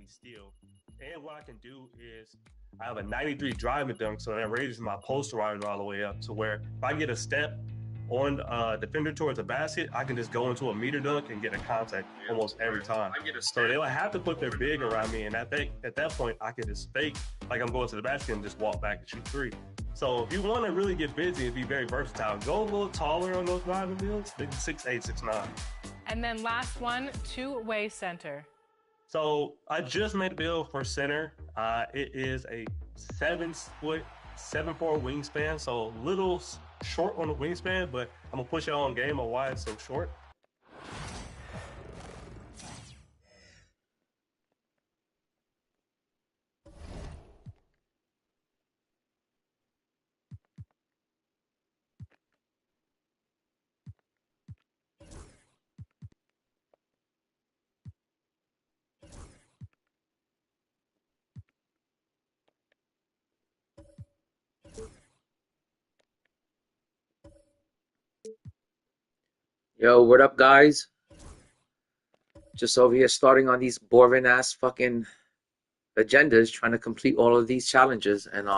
steal. And what I can do is I have a 93 driving dunk, so that raises my posterizer all the way up to where if I get a step on defender towards the basket, I can just go into a meter dunk and get a contact almost every time. So they'll have to put their big around me, and at that point, I can just fake like I'm going to the basket and just walk back and shoot three. So if you want to really get busy and be very versatile, go a little taller on those driving deals, maybe 6'8", 6'9". And then last one, two-way center. So I just made a build for center. It is a 7'4" wingspan, so a little short on the wingspan, but I'm gonna push it on game of why it's so short. Yo, what up, guys? Just over here starting on these boring ass fucking agendas, trying to complete all of these challenges, and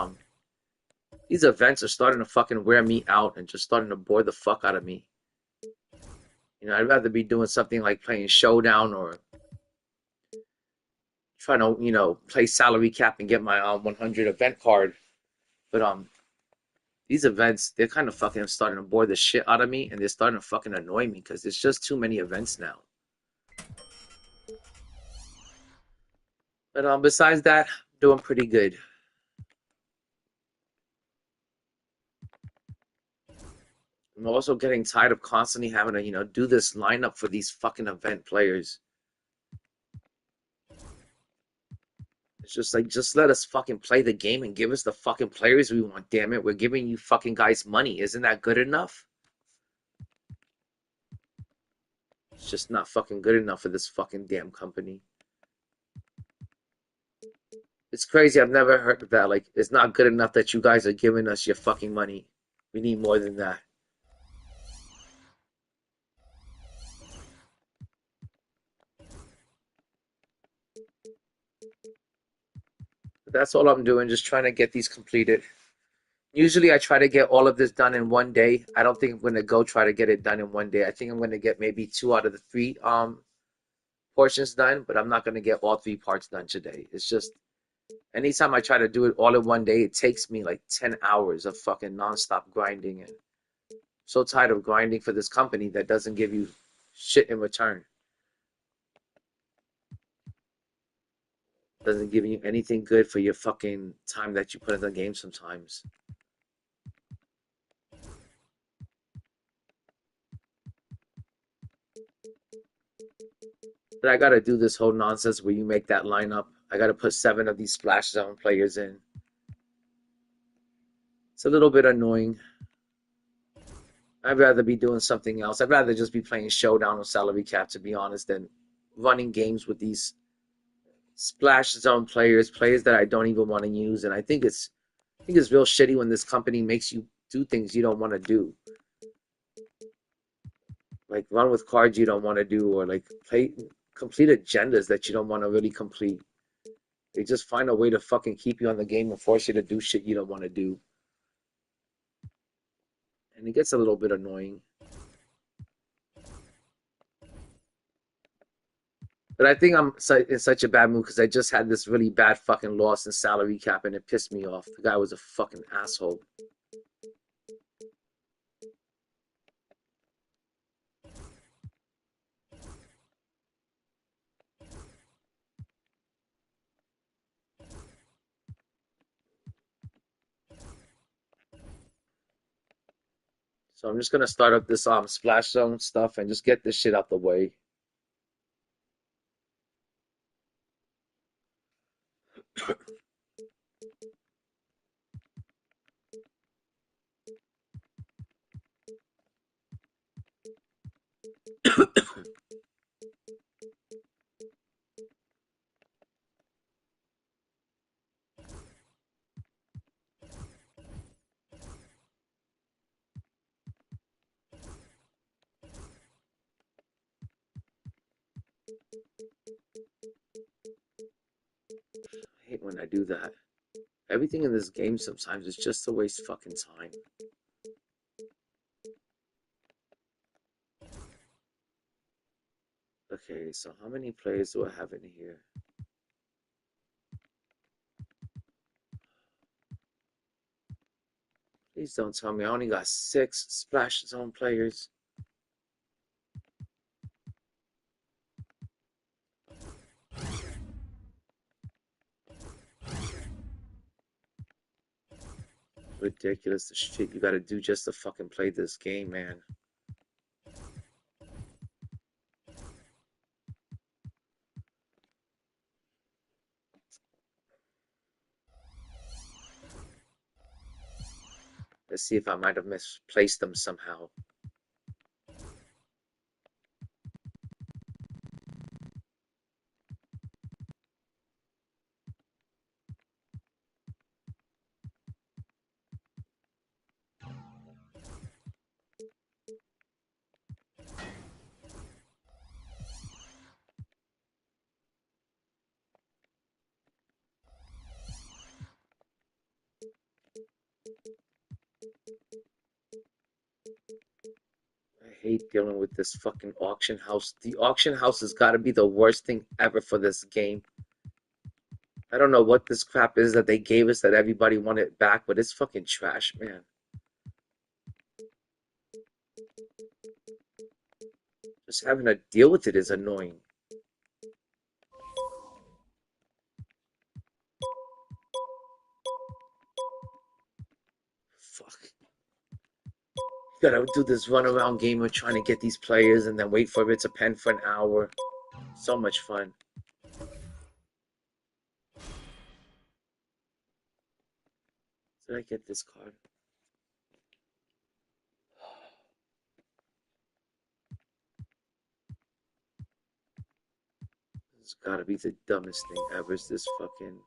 these events are starting to fucking wear me out and just starting to bore the fuck out of me. You know, I'd rather be doing something like playing Showdown or trying to, you know, play salary cap and get my 100 event card. But these events, they're kind of fucking starting to bore the shit out of me, and they're starting to fucking annoy me because there's just too many events now. But besides that, doing pretty good. I'm also getting tired of constantly having to, you know, do this lineup for these fucking event players. It's just like, just let us fucking play the game and give us the fucking players we want, damn it. We're giving you fucking guys money. Isn't that good enough? It's just not fucking good enough for this fucking damn company. It's crazy. I've never heard of that. Like, it's not good enough that you guys are giving us your fucking money. We need more than that. But that's all I'm doing, just trying to get these completed. Usually I try to get all of this done in one day. I don't think I'm going to go try to get it done in one day. I think I'm going to get maybe 2 out of the 3 portions done, but I'm not going to get all 3 parts done today. It's just, anytime I try to do it all in one day, it takes me like 10 hours of fucking nonstop grinding. And I'm so tired of grinding for this company that doesn't give you shit in return. Doesn't give you anything good for your fucking time that you put in the game sometimes. But I gotta do this whole nonsense where you make that lineup. I gotta put 7 of these splash zone players in. It's a little bit annoying. I'd rather be doing something else. I'd rather just be playing Showdown or Salary Cap, to be honest, than running games with these splash zone players that I don't even want to use. And I think it's real shitty when this company makes you do things you don't want to do. Like run with cards you don't want to do, or like complete agendas that you don't want to really complete. They just find a way to fucking keep you on the game and force you to do shit you don't want to do. And it gets a little bit annoying. But I think I'm in such a bad mood because I just had this really bad fucking loss in salary cap and it pissed me off. The guy was a fucking asshole. So I'm just gonna start up this splash zone stuff and just get this shit out the way. hate when I do that. Everything in this game sometimes is just a waste fucking time. Okay, so how many players do I have in here? Please don't tell me I only got 6 Splash Zone players. Ridiculous, the shit you gotta do just to fucking play this game, man. Let's see if I might have misplaced them somehow. I hate dealing with this fucking auction house. The auction house has got to be the worst thing ever for this game. I don't know what this crap is that they gave us that everybody wanted back, but it's fucking trash, man. Just having to deal with it is annoying. Fuck. Gotta do this runaround game of trying to get these players and then wait for it to pen for an hour. So much fun. Did I get this card? This has gotta be the dumbest thing ever. Is this fucking...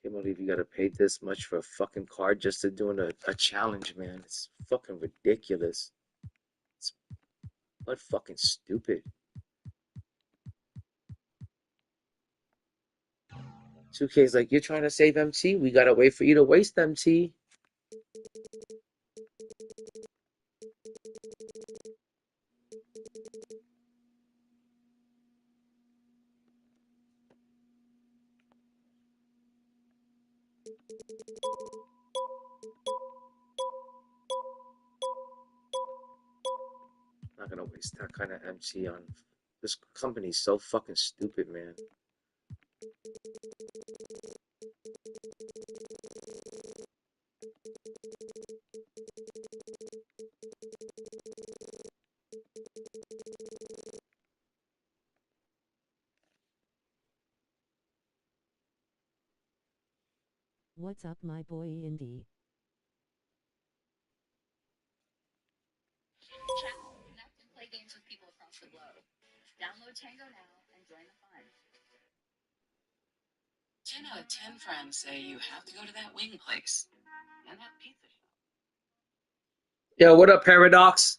Can't believe you gotta pay this much for a fucking card just to doing a challenge, man. It's fucking ridiculous. It's but fucking stupid. 2K's like, you're trying to save MT? We gotta wait for you to waste MT. Not gonna waste that kind of MT on this company's so fucking stupid, man. What's up, my boy Indy? Chat, connect, and play games with people across the globe. Download Tango now and join the fun. 10 out of 10 friends say you have to go to that wing place and that pizza shop. Yo, what up, Paradox?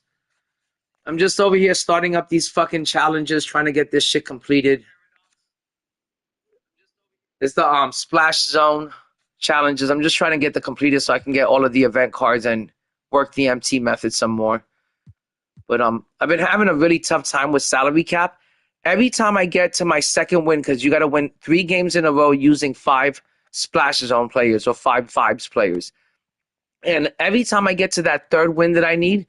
I'm just over here starting up these fucking challenges, trying to get this shit completed. It's the Splash Zone challenges. I'm just trying to get the completed so I can get all of the event cards and work the MT method some more. But I've been having a really tough time with salary cap. Every time I get to my second win, because you got to win 3 games in a row using 5 Splash Zone players or 5 Vibes players. And every time I get to that third win that I need,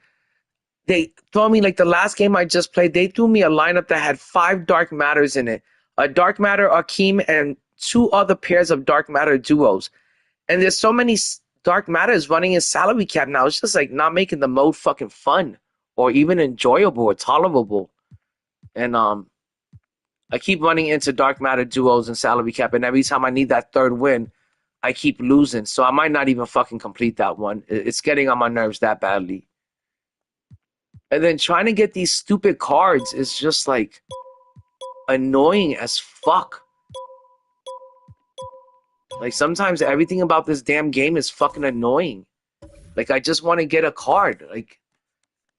they throw me, like the last game I just played, they threw me a lineup that had 5 Dark Matters in it. A Dark Matter Akeem and 2 other pairs of Dark Matter duos. And there's so many Dark Matters running in salary cap now. It's just like not making the mode fucking fun or even enjoyable or tolerable. And I keep running into dark matter duos and salary cap, and every time I need that third win, I keep losing. So I might not even fucking complete that one. It's getting on my nerves that badly. And then trying to get these stupid cards is just like annoying as fuck. Like sometimes everything about this damn game is fucking annoying. Like I just want to get a card. Like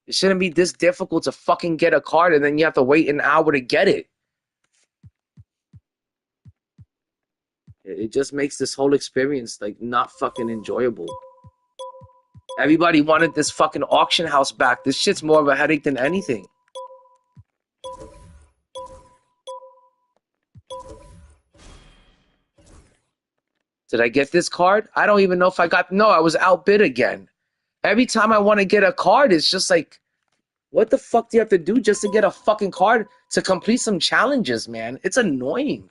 it shouldn't be this difficult to fucking get a card and then you have to wait an hour to get it. It just makes this whole experience like not fucking enjoyable. Everybody wanted this fucking auction house back. This shit's more of a headache than anything. Did I get this card? I don't even know if I got... No, I was outbid again. Every time I want to get a card, it's just like, what the fuck do you have to do just to get a fucking card to complete some challenges, man? It's annoying.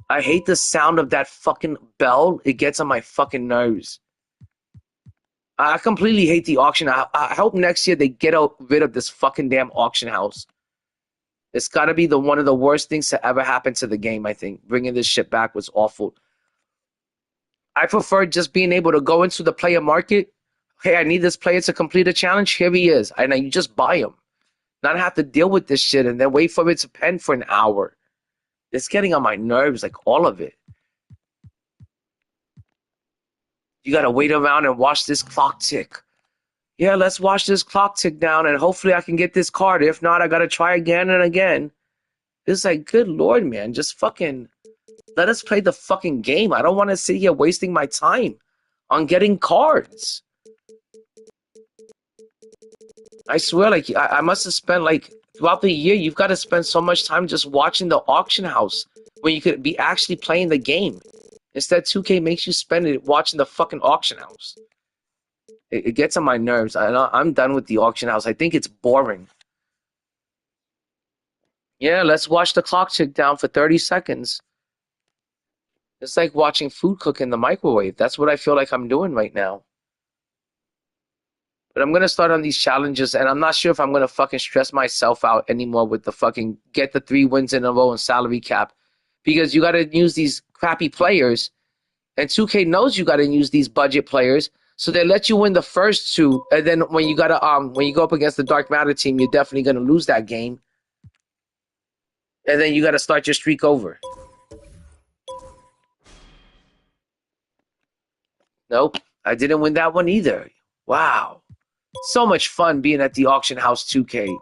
I hate the sound of that fucking bell. It gets on my fucking nerves. I completely hate the auction. I hope next year they get rid of this fucking damn auction house. It's got to be one of the worst things to ever happen to the game, I think. Bringing this shit back was awful. I prefer just being able to go into the player market. Hey, I need this player to complete a challenge. Here he is. And you just buy him. Not have to deal with this shit and then wait for it to pen for an hour. It's getting on my nerves, like all of it. You got to wait around and watch this clock tick. Yeah, let's watch this clock tick down and hopefully I can get this card. If not, I got to try again and again. It's like, good Lord, man. Just fucking let us play the fucking game. I don't want to sit here wasting my time on getting cards. I swear, like, I must have spent, like, throughout the year, you've got to spend so much time just watching the auction house when you could be actually playing the game. Instead, 2K makes you spend it watching the fucking auction house. It gets on my nerves. I'm done with the auction house. I think it's boring. Yeah, let's watch the clock tick down for 30 seconds. It's like watching food cook in the microwave. That's what I feel like I'm doing right now. But I'm going to start on these challenges, and I'm not sure if I'm going to fucking stress myself out anymore with the fucking get the 3 wins in a row and salary cap. Because you got to use these crappy players, and 2K knows you got to use these budget players, so they let you win the first 2, and then when you got to when you go up against the Dark Matter team, you're definitely going to lose that game. And then you got to start your streak over. Nope, I didn't win that one either. Wow. So much fun being at the auction house 2K.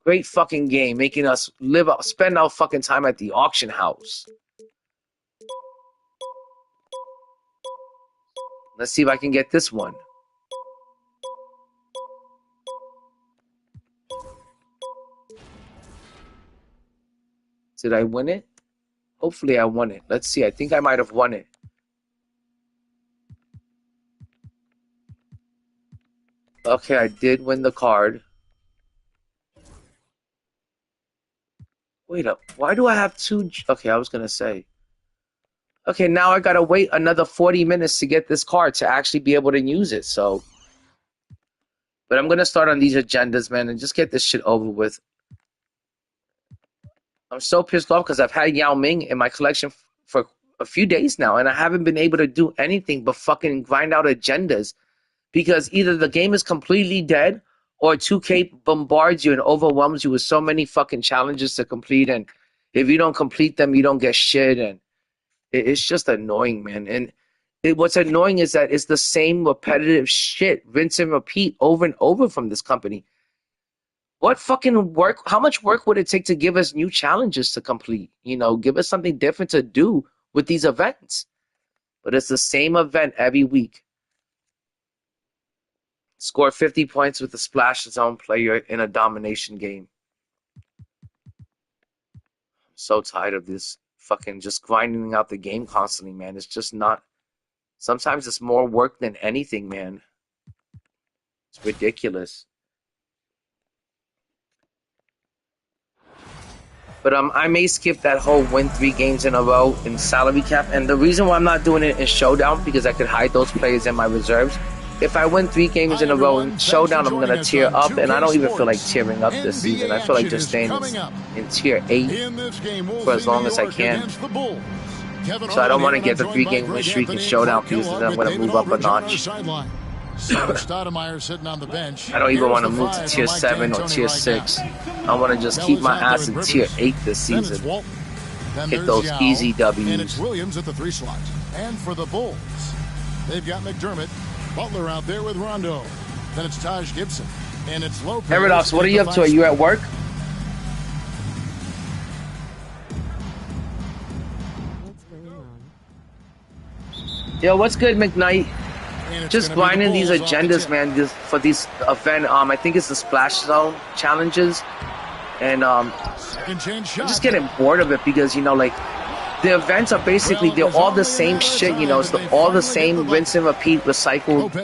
Great fucking game, making us spend our fucking time at the auction house. Let's see if I can get this one. Did I win it? Hopefully I won it. Let's see. I think I might have won it. Okay, I did win the card. Wait up. Why do I have 2? Okay, I was going to say. Okay, now I got to wait another 40 minutes to get this card to actually be able to use it. So, but I'm going to start on these agendas, man, and just get this shit over with. I'm so pissed off because I've had Yao Ming in my collection for a few days now, and I haven't been able to do anything but fucking grind out agendas because either the game is completely dead or 2K bombards you and overwhelms you with so many fucking challenges to complete, and if you don't complete them, you don't get shit, and it's just annoying, man. And what's annoying is that it's the same repetitive shit, rinse and repeat over and over from this company. What fucking work? How much work would it take to give us new challenges to complete? You know, give us something different to do with these events. But it's the same event every week. Score 50 points with a splash zone player in a domination game. I'm so tired of this fucking just grinding out the game constantly, man. It's just not. Sometimes it's more work than anything, man. It's ridiculous. But I may skip that whole win 3 games in a row in salary cap. And the reason why I'm not doing it in Showdown, because I could hide those players in my reserves. if I win 3 games in a row in Showdown, I'm gonna tier up, and I don't even feel like tearing up this season. I feel like just staying in tier 8 for as long as I can. So I don't want to get the 3-game win streak in Showdown because then I'm gonna move up a notch. I don't even want to move to tier 7 or tier 6. I want to just keep my ass in tier 8 this season. Hit those easy W's. And it's Williams at the 3 slot. And for the Bulls, they've got McDermott, Butler out there with Rondo. Then it's Taj Gibson. And it's Lopez. Paradox, what are you up to? Are you at work? What's going on? Yo, what's good, McKnight? Just grinding these agendas, man, for these event. I think it's the Splash Zone challenges. And I'm just getting bored of it because, you know, like, the events are basically, they're all the same shit, you know, it's all the same rinse and repeat, recycled,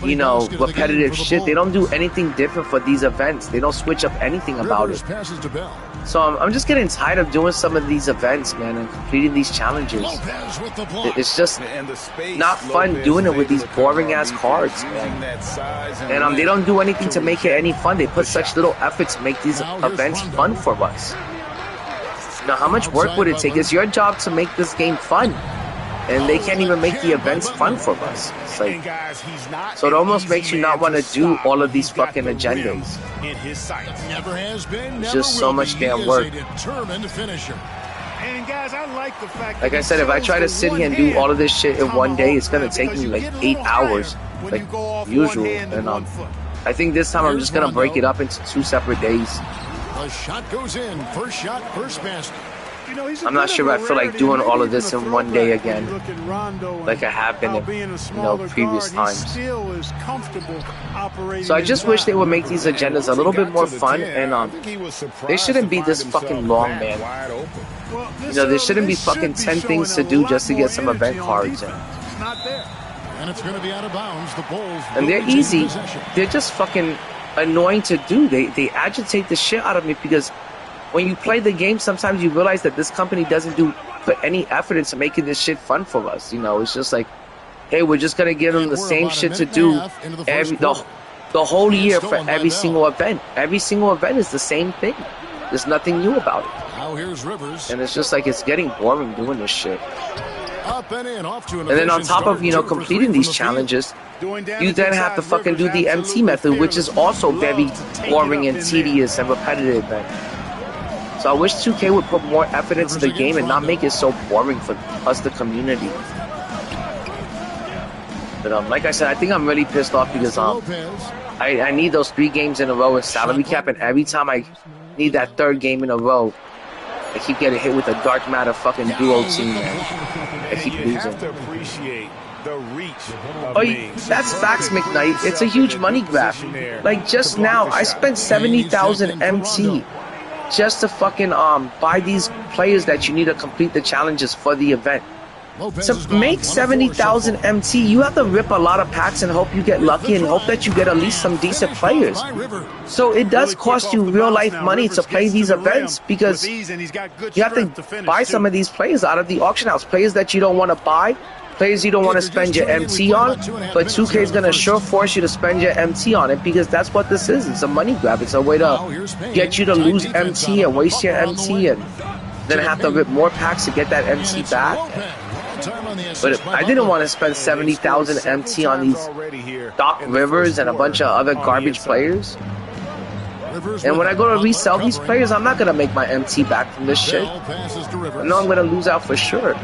you know, repetitive shit. They don't do anything different for these events. They don't switch up anything about it. So I'm just getting tired of doing some of these events, man, and completing these challenges. It's just not fun doing it with these boring-ass cards, man. And they don't do anything to make it any fun. They put such little effort to make these events fun for us. Now, how much work would it take? It's your job to make this game fun. And they can't even make the events fun for us. It's like, so it almost makes you not want to do all of these fucking agendas. It's just so much damn work. Like I said, if I try to sit here and do all of this shit in one day, it's going to take me like 8 hours, like usual. And I think this time I'm just going to break it up into 2 separate days. The shot goes in. First shot, first basket. I'm not sure if I feel like doing all of this in one day again, like I have been in, you know, previous times. So I just wish they would make these agendas a little bit more fun, and they shouldn't be this fucking long, man. You know, there shouldn't be fucking 10 things to do just to get some event cards in. And it's going to be out of bounds. The Bulls. And they're easy. They're just fucking annoying to do. They agitate the shit out of me because when you play the game, sometimes you realize that this company doesn't put any effort into making this shit fun for us. You know, it's just like, hey, we're just gonna give them the same shit to do the whole year for every single event. Every single event is the same thing. There's nothing new about it. Now here's Rivers. And it's just like it's getting boring doing this shit. Up and in, off to an and then on top of, you know, completing these challenges, you then have to fucking do the MT method, which is also very boring and tedious and repetitive. So I wish 2K would put more effort into the game and not make it so boring for us, the community. But like I said, I think I'm really pissed off because I need those 3 games in a row with salary cap, and every time I need that 3rd game in a row, I keep getting hit with a dark matter fucking duo team, man. I keep losing. Oh, that's facts, McKnight. It's a huge money grab. Like just now, I spent 70,000 MT just to fucking buy these players that you need to complete the challenges for the event. To make 70,000 MT, you have to rip a lot of packs and hope you get lucky and hope that you get at least some decent players. So it does cost you real life money to play these events because you have to buy some of these players out of the auction house. Players that you don't want to buy, players you don't want to spend your MT on, but 2K is going to sure force you to spend your MT on it because that's what this is. It's a money grab. It's a way to get you to lose MT and waste your MT and then have to rip more packs to get that MT back. But I didn't want to spend 70,000 MT on these Doc Rivers and a bunch of other garbage players. And when I go to resell these players, I'm not going to make my MT back from this shit. I know I'm going to lose out for sure.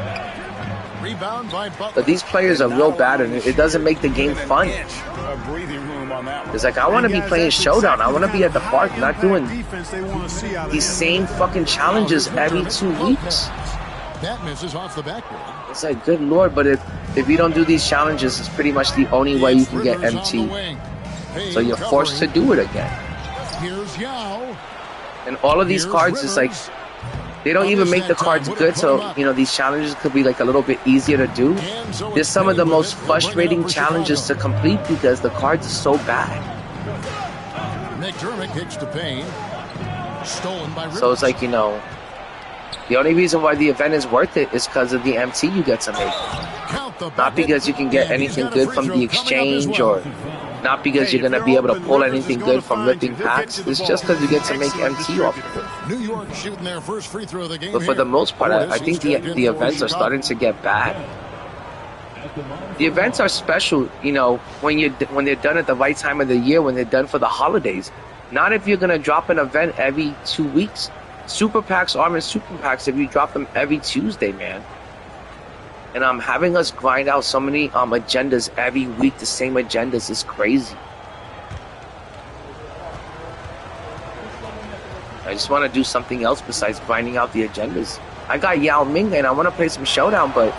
But these players are real bad and it doesn't make the game fun. It's like, I want to be playing Showdown. I want to be at the park, not doing these same fucking challenges every 2 weeks. That misses off the backboard. It's like, good lord, but if you don't do these challenges, it's pretty much the only way you can get MT. So you're forced to do it again. And all of these cards, it's like, they don't even make the cards good, so, you know, these challenges could be like a little bit easier to do. They're some of the most frustrating challenges to complete because the cards are so bad. McDermott kicks to Payne. Stolen by Rivers. So it's like, you know, the only reason why the event is worth it is because of the MT you get to make. Not because you can get anything good from the exchange or not because you're going to be able to pull anything good from ripping packs. It's just because you get to make MT off of it. New York shooting their first free throw of the game. But for the most part, I think the events are starting to get bad. The events are special, you know, when they're done at the right time of the year, when they're done for the holidays. Not if you're going to drop an event every 2 weeks. Super packs aren't super packs if you drop them every Tuesday, man. And having us grind out so many agendas every week, the same agendas, is crazy. I just want to do something else besides grinding out the agendas. I got Yao Ming and I want to play some Showdown, but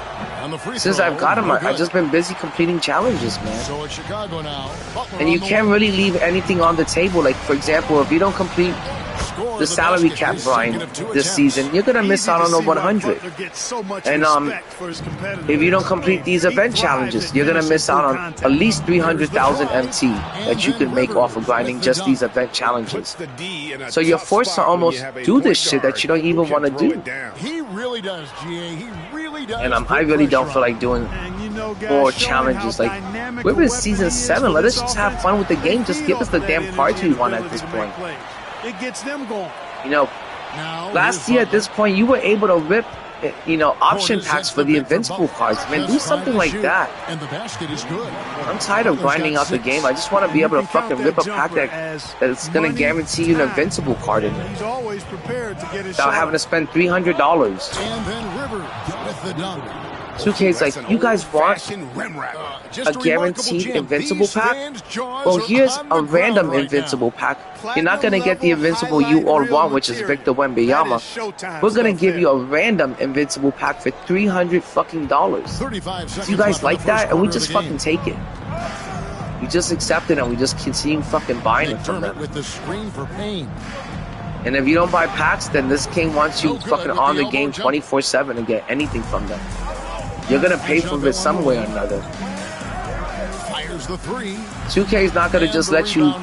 since I've got him, I've just been busy completing challenges, man. So it's Chicago now. And you can't really leave anything on the table. Like, for example, if you don't complete the salary cap grind this season, you're going to miss out on the 100. And if you don't complete these event challenges, you're going to miss out on at least 300,000 MT that you can make off of grinding just these event challenges. So you're forced to almost do this shit that you don't even want to do. He really does, GA. He really does. And I really don't feel like doing more challenges. Like, we're in season 7. Let us just have fun with the game. Just give us the damn cards we want at this point. It gets them going. You know, last year at this point, you were able to rip, you know, option packs for the Invincible cards. Man, do something like that. And the basket is good. I'm tired of grinding out the game. I just want to be able to fucking rip a pack that's going to guarantee you an Invincible card in it. He's always prepared to get his Without having to spend $300. And then Rivers with the dunk. 2K's like, you guys want a guaranteed Invincible pack? Well, here's a random Invincible pack. You're not going to get the Invincible you all want, which is Victor Wembanyama. We're going to give you a random Invincible pack for $300 fucking dollars. So you guys like that? And we just fucking take it. We just accept it and we just continue fucking buying it from them. With the screen for Payne. And if you don't buy packs, then this king wants you fucking on the game 24/7 to get anything from them. You're gonna pay for it some way or another. 2K is not gonna just let you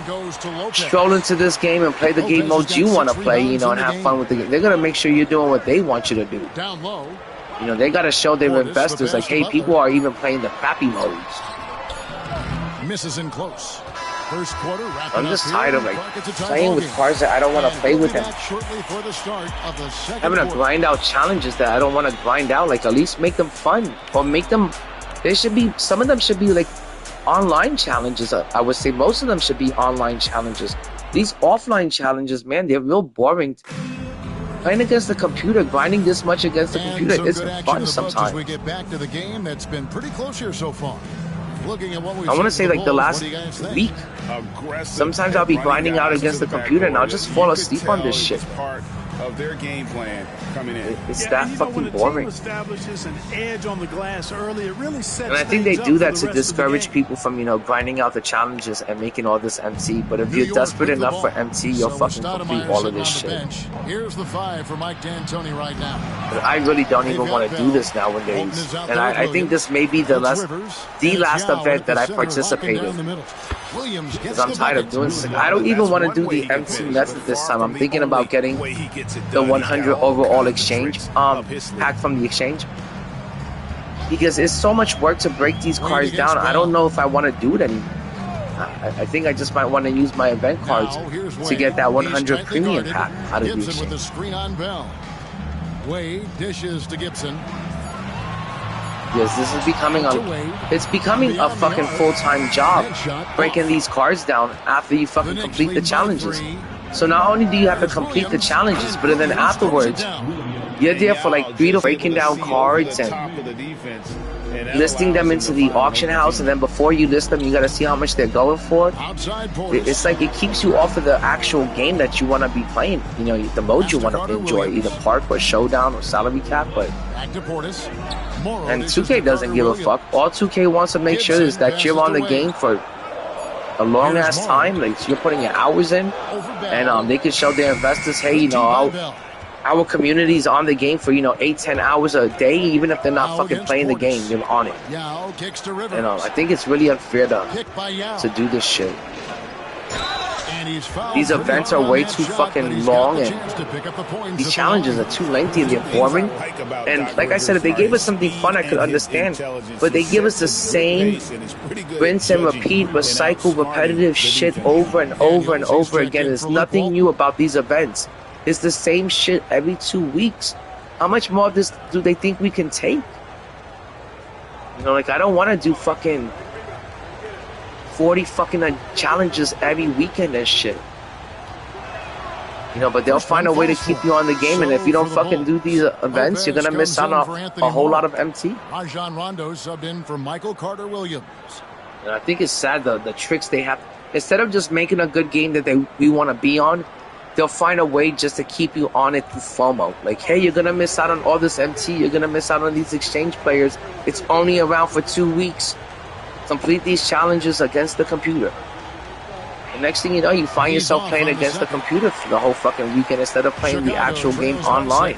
stroll into this game and play the game modes you want to play, you know, and have fun with the game. They're gonna make sure you're doing what they want you to do. You know, they gotta show their investors, like, hey, people are even playing the crappy modes. Misses in close. First quarter, I'm just tired of, like, playing with cards that I don't want to play with them. Having to grind out challenges that I don't want to grind out. Like, at least make them fun. Or make them... There should be... Some of them should be, like, online challenges. I would say most of them should be online challenges. These offline challenges, man, they're real boring. Playing against the computer, grinding this much against the computer isn't fun sometimes. We get back to the game that's been pretty close here so far. Looking at what I want to say, like, the last week. Sometimes I'll be grinding out against the computer and I'll just fall asleep on this shit. Of their game plan coming in. It's that fucking boring. And I think they do that to discourage people from, you know, grinding out the challenges and making all this MT. But if you're desperate enough for MT, you'll fucking complete all of this shit. Here's the 5 for Mike D'Antoni right now. But I really don't even want to do this nowadays. And I think this may be the last event that I participate in. Because I'm tired of doing this. I don't even want to do the MT method this time. I'm thinking about getting the 100 overall exchange pack from the exchange. Because it's so much work to break these cards down. I don't know if I want to do it anymore. I think I just might want to use my event cards to get that 100 premium pack out of the exchange. Wade dishes to Gibson. Yes, this is becoming a fucking full-time job, breaking these cards down after you fucking complete the challenges. So not only do you have to complete the challenges, but then afterwards, you're there for like 3 to breaking down cards and listing them into the auction house, and then before you list them, you gotta see how much they're going for. It's like it keeps you off of the actual game that you want to be playing. You know, the mode you want to enjoy, either Park or Showdown or Salary Cap. But and 2K doesn't give a fuck. All 2K wants to make sure is that you're on the game for a long ass time. Like, so you're putting your hours in, and they can show their investors, hey, you know, our community's on the game for, you know, 8-10 hours a day, even if they're not fucking playing the game, they're on it. And I think it's really unfair to do this shit. These events are way too fucking long, and these challenges are too lengthy and they're boring. And like I said, if they gave us something fun, I could understand. But they give us the same rinse and repeat, recycle, repetitive shit over and over and over again. There's nothing new about these events. It's the same shit every 2 weeks. How much more of this do they think we can take? You know, like, I don't want to do fucking 40 fucking challenges every weekend and shit. You know, but they'll find a way to keep you on the game, and if you don't fucking do these events, you're gonna miss out on a whole lot of MT. Rajon Rondo subbed in for Michael Carter-Williams. And I think it's sad, the tricks they have. Instead of just making a good game that we want to be on, they'll find a way just to keep you on it through FOMO. Like, hey, you're gonna miss out on all this MT, you're gonna miss out on these exchange players. It's only around for 2 weeks. Complete these challenges against the computer. The next thing you know, you find yourself playing against the computer for the whole fucking weekend instead of playing the actual game online.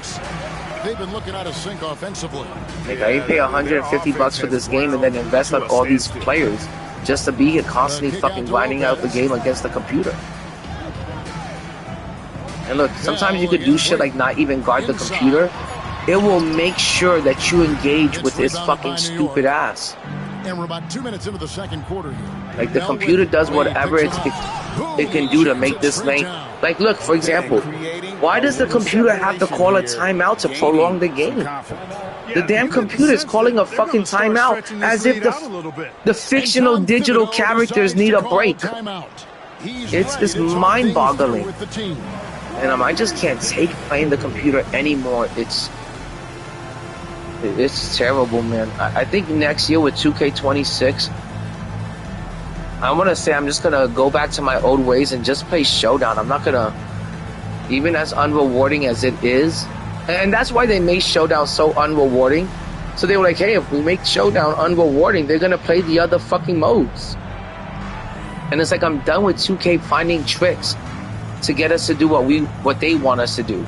They've been looking out of sync offensively. Like, I pay $150 for this game and then invest on all these players just to be here constantly fucking grinding out the game against the computer. And look, sometimes you could do shit like not even guard the computer. It will make sure that you engage with its fucking stupid ass. And we're about 2 minutes into the second quarter here. Like, the computer does whatever it can do to make this lane. Like, look, for example, why does the computer have to call a timeout to prolong the game? The damn computer is calling a fucking timeout as if the fictional digital characters need a break. It's mind-boggling. And I just can't take playing the computer anymore. It's terrible, man. I think next year with 2K26, I want to say I'm just going to go back to my old ways and just play Showdown. I'm not going to, even as unrewarding as it is, and that's why they made Showdown so unrewarding. So they were like, hey, if we make Showdown unrewarding, they're going to play the other fucking modes. And it's like, I'm done with 2K finding tricks to get us to do what they want us to do.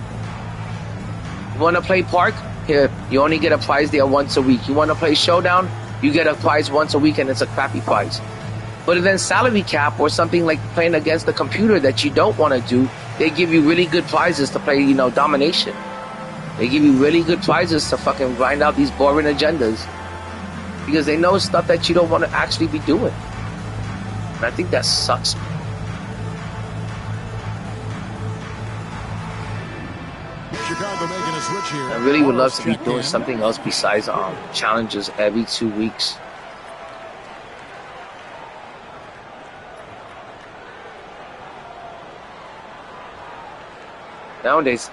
You want to play Park? Here, you only get a prize there once a week. You want to play Showdown? You get a prize once a week, and it's a crappy prize. But then salary cap or something like playing against the computer that you don't want to do, they give you really good prizes to play, you know, Domination. They give you really good prizes to fucking grind out these boring agendas. Because they know stuff that you don't want to actually be doing. And I think that sucks. Chicago making a switch here. I really would love to be doing something else besides challenges every 2 weeks. Nowadays,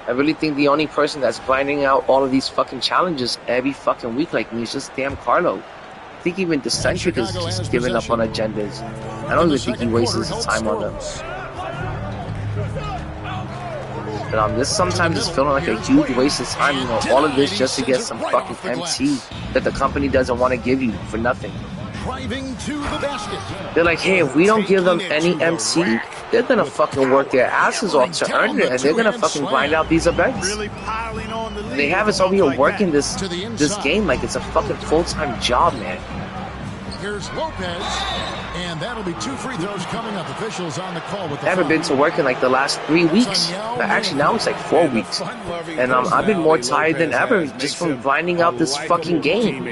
I really think the only person that's grinding out all of these fucking challenges every fucking week like me is just damn Carlo. I think even Decentric is just giving up on agendas. I don't even think he wastes his time on them. But this sometimes is feeling like a huge waste of time, you know, all of this just to get some fucking MT that the company doesn't want to give you for nothing. They're like, hey, if we don't give them any MC, they're gonna fucking work their asses off to earn it, and they're gonna fucking grind out these events. And they have us over here working this game like it's a fucking full-time job, man. Here's Lopez, and that'll be 2 free throws coming up. Officials on the call with the I haven't been to work in like the last 3 weeks. Actually, now it's like 4 weeks. And I've been more tired than ever just from grinding out this fucking game.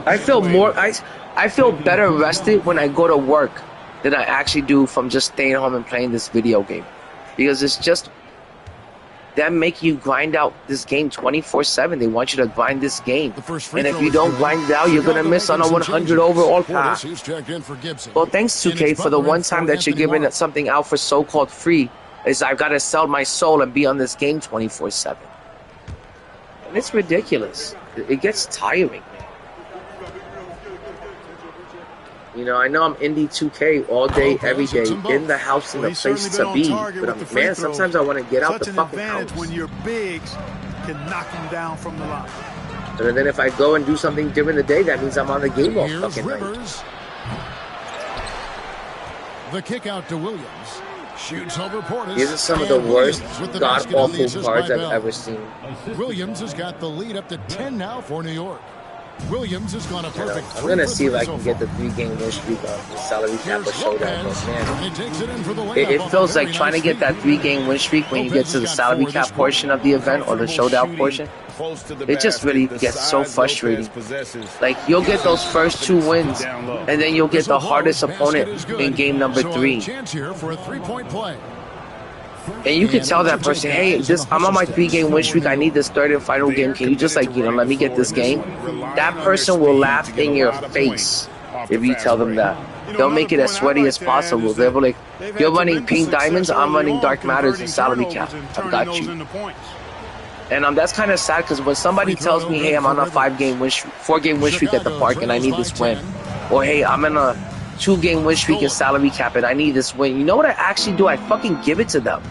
I feel better rested when I go to work than I actually do from just staying home and playing this video game. Because it's just that make you grind out this game 24/7. They want you to grind this game. And if you don't grind it out, you're going to miss on a 100 overall path. Well, thanks 2K for the one time that you're giving something out for so-called free is I've got to sell my soul and be on this game 24/7. And it's ridiculous. It gets tiring. You know, I know I'm indie 2K all day, every day, in the house, in the place to be. But man, sometimes I want to get out the fucking house. When your bigs can knock them down from the line. And then if I go and do something during the day, that means I'm on the game all fucking night. The kick out to Williams. Shoots over Portis. These are some of the worst, god-awful cards I've ever seen. Williams has got the lead up to 10 now for New York. Williams has gone a perfect I'm gonna see if I so can get far. the 3-game win streak on the salary cap or Here's showdown. Lopez, But man, and he takes it in for the it layup off a feels very like trying to nice get that feed. 3-game win streak when you get Lopez to the has got salary 4 this cap portion of the event or the showdown portion. It just really gets so frustrating. Like, you'll get those first 2 wins, and then you'll get the hardest opponent in game number 3. Chance here for a 3-point play. And you can tell that person, hey, I'm on my 3-game win streak. I need this third and final game. Can you just, like, let me get this game? That person will laugh in your face if you tell them that. They'll make it as sweaty as possible. They'll be like, you're running pink diamonds, I'm running dark matters and salary cap. I've got you. And that's kind of sad because when somebody tells me, hey, I'm on a 4-game win streak at the park and I need this win. Or, hey, I'm in a 2-game win streak and salary cap and I need this win. You know what I actually do? I fucking give it to them.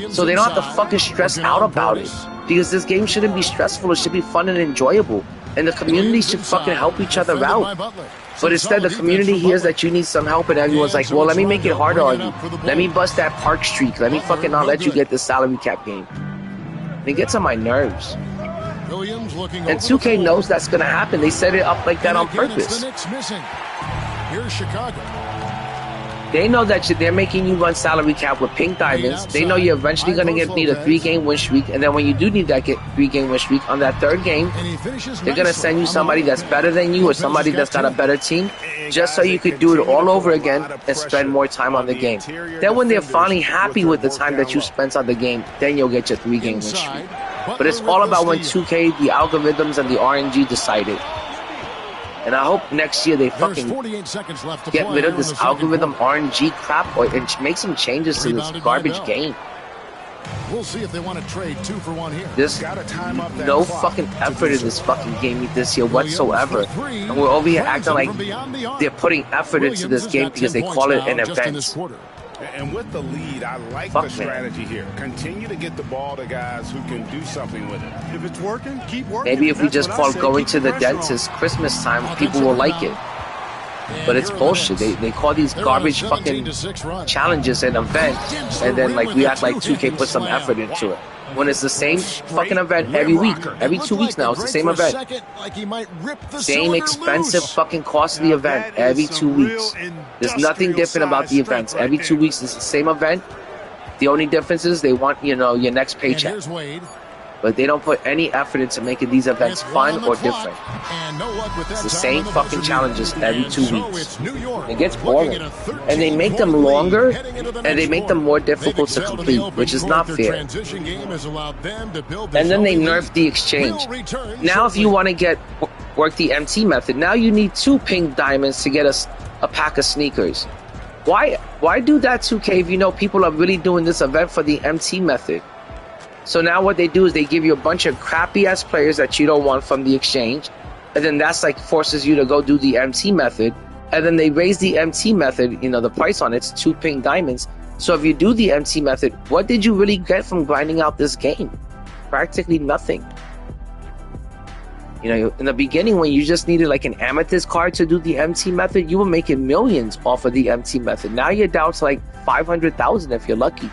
So they don't have to fucking stress out about it. Because this game shouldn't be stressful. It should be fun and enjoyable. And the community should fucking help each other out. But instead, the community hears that you need some help and everyone's like, well, let me make it harder on you. Let me bust that park streak. Let me fucking not let you get this salary cap game. It gets on my nerves. And 2K knows that's going to happen. They set it up like that on purpose. Here's Chicago. They know that they're making you run salary cap with pink diamonds. They know you're eventually going to need a 3-game win streak. And then when you do need that 3-game win streak, on that 3rd game, they're going to send you somebody that's better than you or somebody that's got a better team just so you could do it all over again and spend more time on the game. Then when they're finally happy with the time that you spent on the game, then you'll get your 3-game win streak. But it's all about when 2K, the algorithms, and the RNG decide it. And I hope next year they fucking get rid of this algorithm RNG crap and make some changes to this garbage game. We'll see if they want to trade 2 for 1 here. There's no fucking effort in this fucking game this year whatsoever. And we're over here acting like they're putting effort into this game because they call it an event. And with the lead, I like Fuck, the strategy here. Continue to get the ball to guys who can do something with it. If it's working, keep working. Maybe if we just call going to the pressure on. dentist Christmas time, people will like it. But it's bullshit. They call these garbage fucking challenges an event, and then like we act like 2K put some effort into it. When it's the same fucking event every week, every 2 weeks now, it's the same event. Same expensive fucking costly event every 2 weeks. There's nothing different about the events. Every 2 weeks it's the same event. The only difference is they want, your next paycheck. But they don't put any effort into making these events fun or different. It's the same fucking challenges every 2 weeks. It gets boring. And they make them longer, and they make them more difficult to complete, which is not fair. And then they nerf the exchange. Now if you want to work the MT method, now you need 2 pink diamonds to get a pack of sneakers. Why do that 2K if you know people are really doing this event for the MT method? So now what they do is they give you a bunch of crappy ass players that you don't want from the exchange, and then that's like forces you to go do the MT method, and then they raise the MT method, the price on it's 2 pink diamonds. So if you do the MT method, what did you really get from grinding out this game? Practically nothing. In the beginning when you just needed like an amethyst card to do the MT method, you were making millions off of the MT method. Now you're down to like 500,000 if you're lucky.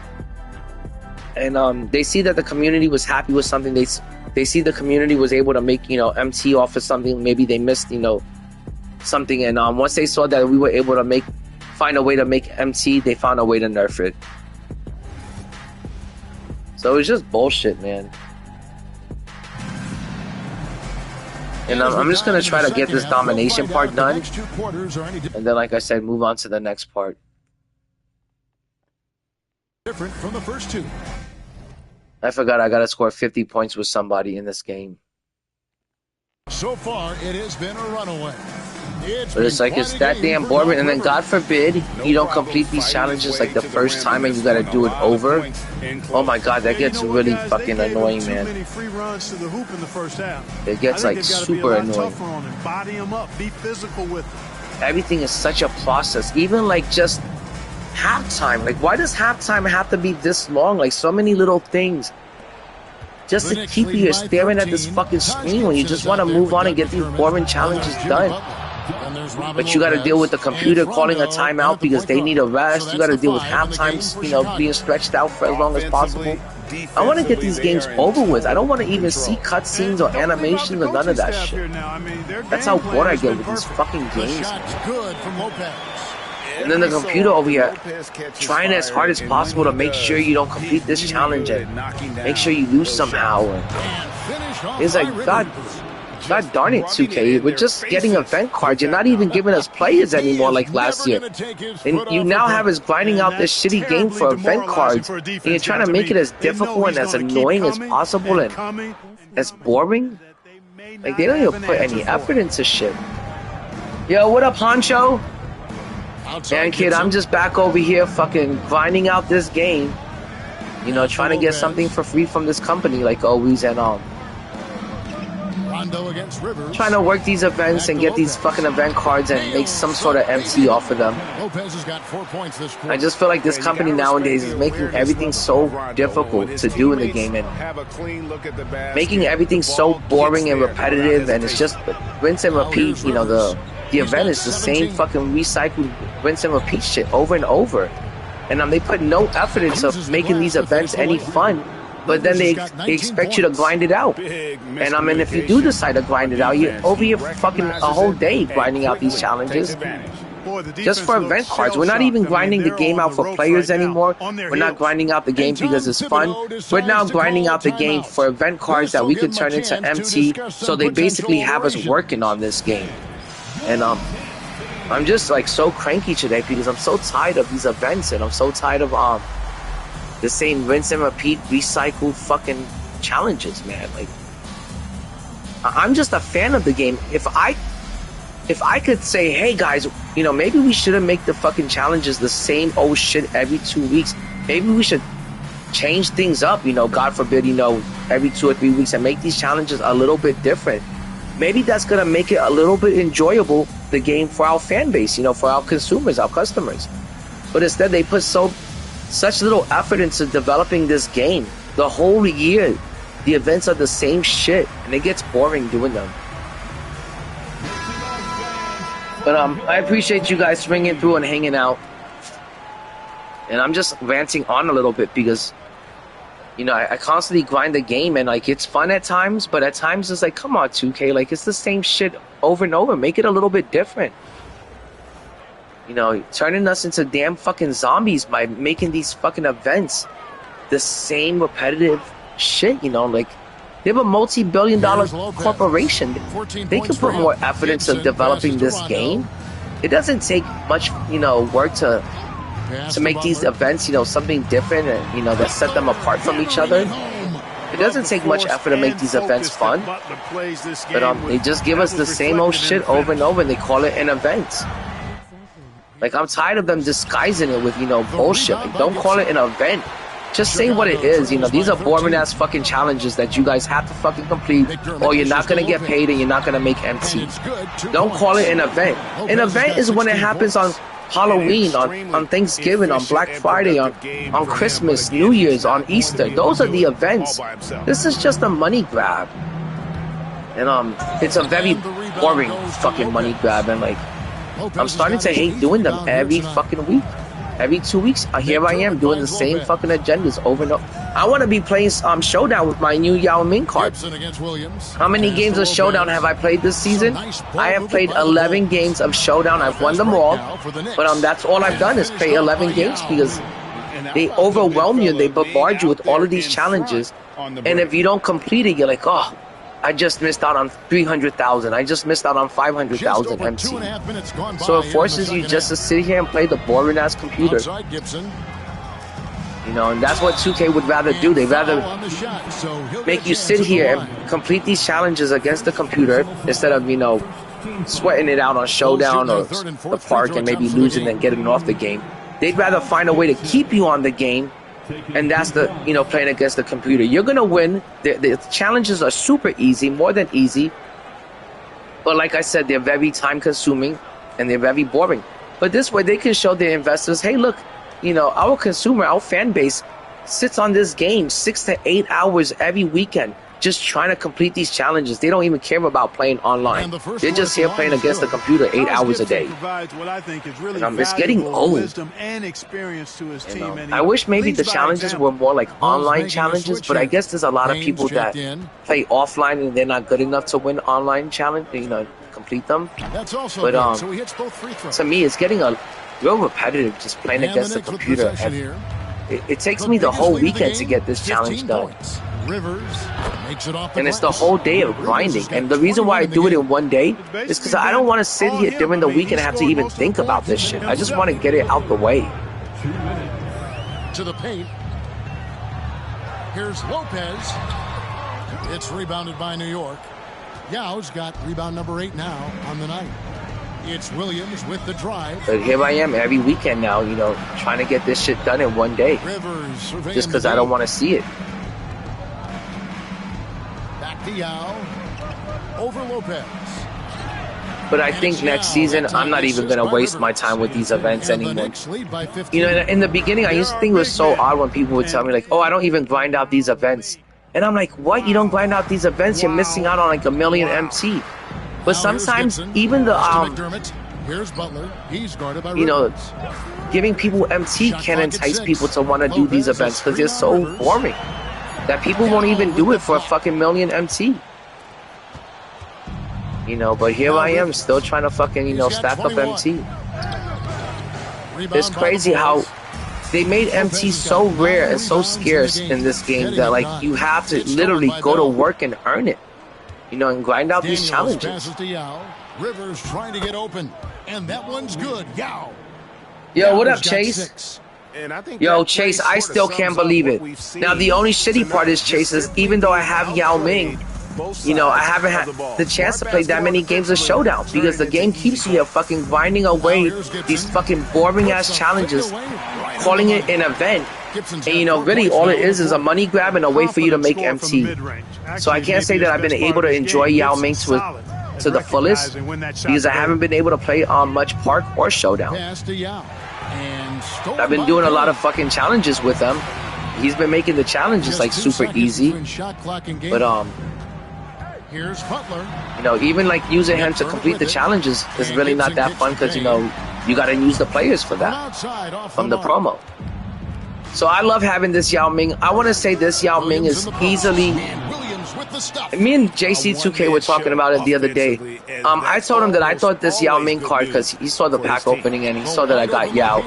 And they see that the community was happy with something. They see the community was able to make, MT off of something. Maybe they missed, something. And once they saw that we were able to find a way to make MT, they found a way to nerf it. So it was just bullshit, man. And I'm just going to try to get this domination part done. And then, like I said, move on to the next part. Different from the first 2. I forgot I got to score 50 points with somebody in this game. So far, it has been a runaway. But it's like, it's that damn boring. And then, God forbid, you don't complete these challenges like the first time and you got to do it over. Oh my God, that gets really fucking annoying, man. It gets like super annoying. Everything is such a process. Even like just halftime. Like, why does halftime have to be this long? Like, so many little things. Just to keep you staring at this fucking screen when you just want to move on and get these boring challenges done. But you got to deal with the computer calling a timeout because they need a rest. You got to deal with halftime, being stretched out for as long as possible. I want to get these games over with. I don't want to even see cutscenes or animations or none of that shit. That's how bored I get with these fucking games. Good from Lopez. And then the computer over here trying as hard as possible to make sure you don't complete this challenge and make sure you lose somehow. It's like, God darn it, 2K. We're just getting event cards. You're not even giving us players anymore like last year. And you now have us grinding out this shitty game for event cards. And you're trying to make it as difficult and as annoying as possible and as boring. Like, they don't even put any effort into shit. Yo, what up, Honcho? Man, kid, I'm just back over here fucking grinding out this game. You know, trying to get something for free from this company like always, and trying to work these events and get these fucking event cards and make some sort of MT off of them. I just feel like this company nowadays is making everything so difficult to do in the game and making everything so boring and repetitive, and it's just rinse and repeat. You know, the event is the same fucking recycled rinse and repeat shit over and over. And they put no effort into making these events any fun, but then they expect you to grind it out. And I mean, if you do decide to grind it out, you're over here fucking a whole day grinding out these challenges just for event cards. We're not even grinding the game out for players anymore. We're not grinding out the game because it's fun. We're now grinding out the game for event cards that we could turn into MT. So they basically have us working on this game. And I'm just like so cranky today because I'm so tired of these events, and I'm so tired of the same rinse and repeat recycled fucking challenges, man. Like, I'm just a fan of the game. If I could say, hey guys, you know, maybe we shouldn't make the fucking challenges the same old shit every 2 weeks. Maybe we should change things up, you know, God forbid, you know, every 2 or 3 weeks, and make these challenges a little bit different. Maybe that's going to make it a little bit enjoyable, the game, for our fan base, you know, for our consumers, our customers. But instead, they put such little effort into developing this game. The whole year, the events are the same shit, and it gets boring doing them. But I appreciate you guys swinging through and hanging out. And I'm just ranting on a little bit because, you know, I constantly grind the game, and like, it's fun at times, but at times it's like, come on, 2K, like, it's the same shit over and over. Make it a little bit different. You know, turning us into damn fucking zombies by making these fucking events the same repetitive shit, you know, like, they have a multi-billion-dollar corporation. They could put more effort into developing this game. It doesn't take much, you know, work to make these events, you know, something different and, you know, that set them apart from each other. It doesn't take much effort to make these events fun, but they just give us the same old shit over and over, and they call it an event. Like, I'm tired of them disguising it with, you know, bullshit. Like, don't call it an event. Just say what it is. You know, these are boring ass fucking challenges that you guys have to fucking complete, or you're not gonna get paid and you're not gonna make MT. Don't call it an event. An event is when it happens on Halloween, on Thanksgiving, on Black Friday, on Christmas, New Year's, on Easter. Those are the events. This is just a money grab. And it's a very boring fucking money grab, and like, I'm starting to hate doing them every fucking week. Every 2 weeks, here I am doing the same fucking agendas over and over. I want to be playing Showdown with my new Yao Ming card. How many games of Showdown have I played this season? I have played 11 games of Showdown. I've won them all. But that's all I've done is play 11 games because they overwhelm you and they bombard you with all of these challenges. And if you don't complete it, you're like, oh, I just missed out on 300,000. I just missed out on 500,000 MT. So it forces you just to sit here and play the boring ass computer. You know, and that's what 2K would rather do. They'd rather make you sit here and complete these challenges against the computer instead of, you know, sweating it out on Showdown or the park and maybe losing and getting off the game. They'd rather find a way to keep you on the game. And that's the, you know, playing against the computer. You're going to win. The challenges are super easy, more than easy. But like I said, they're very time consuming and they're very boring. But this way they can show their investors, hey, look, you know, our consumer, our fan base sits on this game 6 to 8 hours every weekend. just trying to complete these challenges. They don't even care about playing online. They're just here playing against the computer 8 hours a day. And it's getting old. I wish maybe the challenges were more like online challenges, but I guess there's a lot of people that play offline and they're not good enough to win online challenge, complete them. But to me, it's getting a real repetitive just playing against the computer. And it takes me the whole weekend to get this challenge done. And it's the whole day of grinding. And the reason why I do it in one day is because I don't want to sit here during the week and have to even think about this shit. I just want to get it out the way. To the paint. Here's Lopez. It's rebounded by New York. Yao's got rebound number 8 now on the night. It's Williams with the drive. But here I am every weekend now, trying to get this shit done in one day. Just because I don't want to see it. Back to Yao. Over Lopez. But I think next season, I'm not even going to waste my time with these events anymore. In the beginning, I used to think it was so odd when people would tell me, like, oh, I don't even grind out these events. And I'm like, what? You don't grind out these events? You're missing out on like 1 million MT. But sometimes even the Here's Butler. He's guarded by giving people MT can entice people to want to do these events because they're so boring that people won't even do it for a fucking million MT. But here I am still trying to fucking stack up MT. It's crazy how they made MT so rare and so scarce in this game that like you have to literally go to work and earn it. And grind out these challenges. Rivers trying to get open, and that one's good. Yao. Yo, what up, Chase? Yo, Chase, I still can't believe it. Now, the only shitty part is, Chase, is even though I have Yao Ming, I haven't had the chance to play that many games of Showdown because the game keeps you here fucking grinding away these fucking boring-ass challenges, calling it an event. And really all it is a money grab and a way for you to make MT. So I can't say that I've been able to enjoy Yao Ming to the fullest because I haven't been able to play on much Park or Showdown. I've been doing a lot of fucking challenges with him. He's been making the challenges like super easy. But here's Butler. Even like using him to complete the challenges is really not that fun because you gotta use the players for that from the promo. So I love having this Yao Ming. I want to say this Yao Ming is easily... Me and JC2K were talking about it the other day. I told him that I thought this Yao Ming card, because he saw the pack opening and he saw that I got Yao.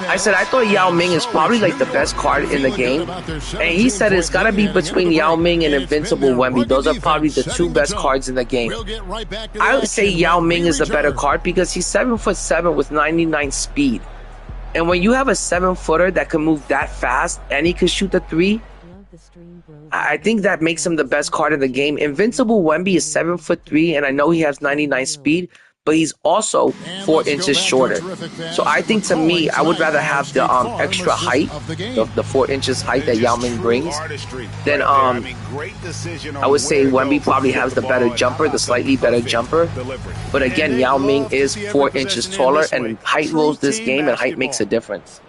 I said, I thought Yao Ming is probably like the best card in the game. And he said it's got to be between Yao Ming and Invincible Wemby. Those are probably the 2 best cards in the game. I would say Yao Ming is the better card because he's 7'7" with 99 speed. And when you have a 7-footer that can move that fast and he can shoot the 3, I think that makes him the best card in the game. Invincible Wemby is 7'3", and I know he has 99 speed, but he's also 4 inches shorter. So I think to me, I would rather have the extra height, the 4 inches height that Yao Ming brings. Then I would say Wemby probably has the better jumper, the slightly better jumper. But again, Yao Ming is 4 inches taller, and height rules this game, and height makes a difference.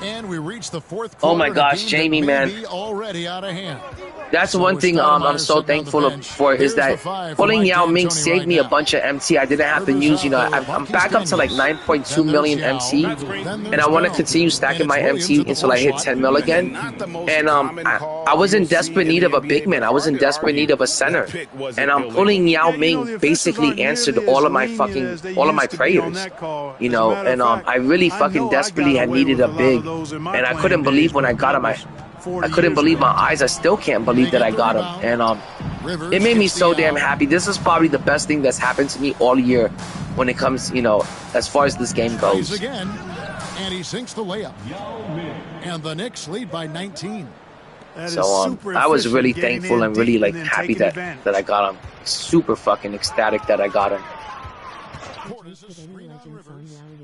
And we reach the 4th quarter. Oh my gosh, Jamie, man. Already out of hand. That's one thing I'm so thankful for is that pulling Yao Ming saved me a bunch of MT. I didn't have to use, I'm back up to like 9.2 million MT, and I want to continue stacking my MT until I hit 10 mil again. And I was in desperate need of a big man. I was in desperate need of a center, and pulling Yao Ming basically answered all of my prayers, And I really fucking desperately had needed a big, and I couldn't believe when I got him. I couldn't believe my eyes. I still can't believe that I got him. And it made me so damn happy. This is probably the best thing that's happened to me all year when it comes, as far as this game goes. Again, and he sinks the layup. And the Knicks lead by 19. So I was really thankful and really like happy that I got him. Super fucking ecstatic that I got him.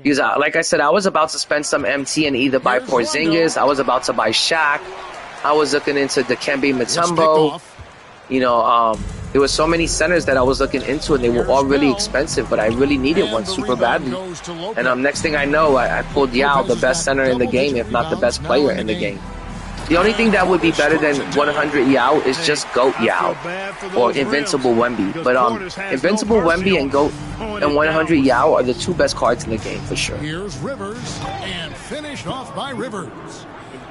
Because, like I said, I was about to spend some MT and either buy Porzingis, I was about to buy Shaq, I was looking into Dikembe Mutombo, There were so many centers that I was looking into, and they were all really expensive, but I really needed one super badly. And next thing I know, I pulled Yao, the best center in the game, if not the best player in the game. The only thing that would be better than 100 Yao is just GOAT Yao or Invincible Wemby. But Invincible Wemby and GOAT and 100 Yao are the two best cards in the game for sure. Here's Rivers, and finished off by Rivers.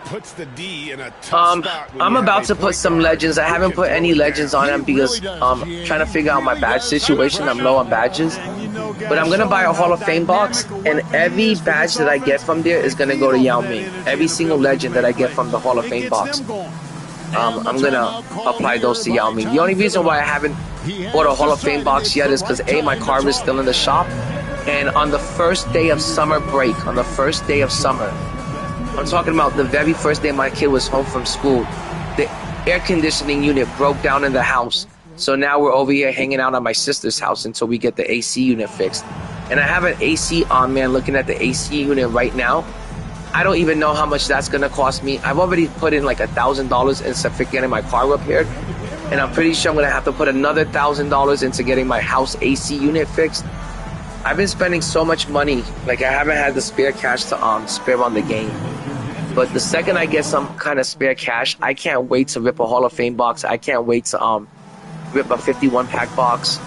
Puts the D in a tough spot when I'm you about have to a put point some guard legends. I haven't put any legends on them because trying to figure out my badge situation. I'm low on badges. But I'm going to buy a Hall of Fame box, and every badge that I get from there is going to go to Yao Ming. Every single legend that I get from the Hall of Fame box. I'm going to apply those to Yao Ming. The only reason why I haven't bought a Hall of Fame box yet is because A, my car is still in the shop. And on the first day of summer break, I'm talking about the very first day my kid was home from school, the air conditioning unit broke down in the house. So now we're over here hanging out at my sister's house until we get the AC unit fixed. And I have an AC on, man, looking at the AC unit right now. I don't even know how much that's going to cost me. I've already put in like $1,000 into getting my car repaired. And I'm pretty sure I'm going to have to put another $1,000 into getting my house AC unit fixed. I've been spending so much money, like I haven't had the spare cash to spare on the game. But the second I get some kind of spare cash, I can't wait to rip a Hall of Fame box. I can't wait to rip a 51 pack box.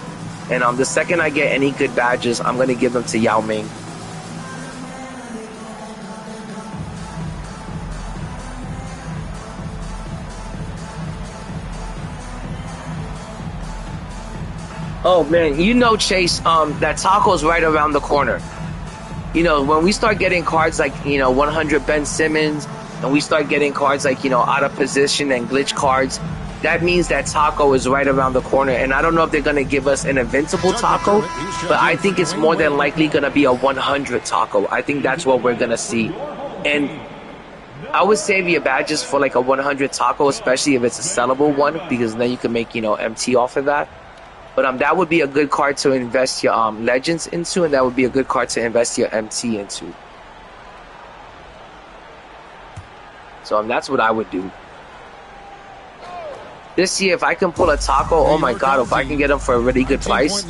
And the second I get any good badges, I'm gonna give them to Yao Ming. Oh man, you know, Chase, that taco's right around the corner. You know, when we start getting cards like, 100 Ben Simmons, and we start getting cards like, out of position and glitch cards, that means that taco is right around the corner. And I don't know if they're going to give us an invincible taco, but I think it's more than likely going to be a 100 taco. I think that's what we're going to see. And I would save your badges for like a 100 taco, especially if it's a sellable one, because then you can make, MT off of that. But that would be a good card to invest your legends into, and that would be a good card to invest your MT into. So that's what I would do. This year, if I can pull a taco, oh my god, if I can get them for a really good price.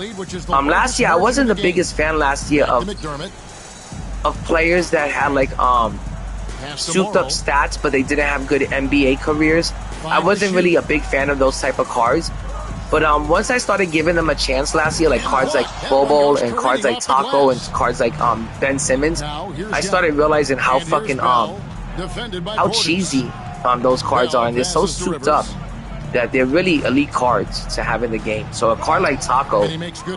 Last year, I wasn't the biggest fan last year of players that had like souped up stats, but they didn't have good NBA careers. I wasn't really a big fan of those type of cards. But once I started giving them a chance last year, like cards like Bobo and cards like Taco and cards like Ben Simmons, I started realizing how fucking how cheesy those cards are, and they're so souped up that they're really elite cards to have in the game. So a card like Taco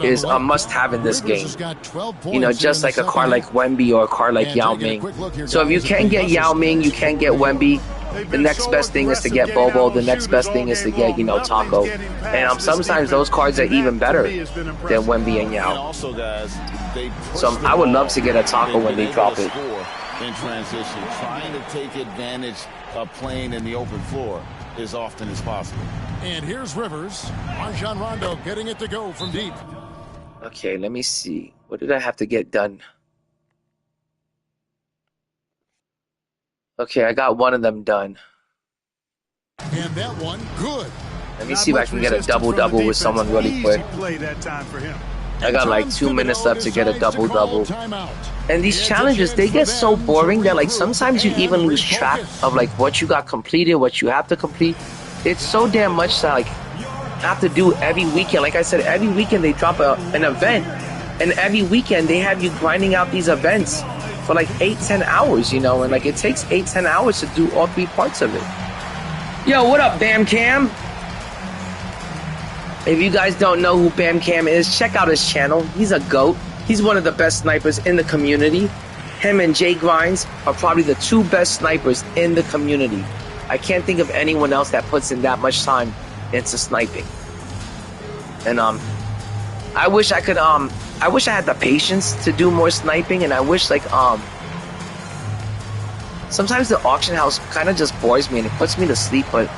is a must-have in this game. Just like a card like Wemby or a card like Yao Ming. So if you can't get Yao Ming, you can't get Wemby. The next best thing is to get Bobo. The next best thing is to get, Taco. And sometimes those cards are even better than Wemby and Yao. So I would love to get a Taco when they drop it. In transition, trying to take advantage of playing in the open floor as often as possible. And here's Rivers. Rajon Rondo getting it to go from deep. Okay, let me see. What did I have to get done? Okay, I got one of them done. And that one, good. Let me see if I can get a double-double with someone really quick. I got like 2 minutes left to get a double-double. And these challenges, they get so boring that like sometimes you even lose track of like what you got completed, what you have to complete. It's so damn much to like have to do every weekend. Like I said, every weekend they drop an event. And every weekend they have you grinding out these events for like 8-10 hours, and like it takes 8-10 hours to do all 3 parts of it. Yo, what up, Bam Cam? If you guys don't know who Bam Cam is, check out his channel. He's a GOAT. He's one of the best snipers in the community. Him and Jay Grinds are probably the 2 best snipers in the community. I can't think of anyone else that puts in that much time into sniping. And I wish I could I wish I had the patience to do more sniping, and I wish like sometimes the auction house kind of just bores me and it puts me to sleep, but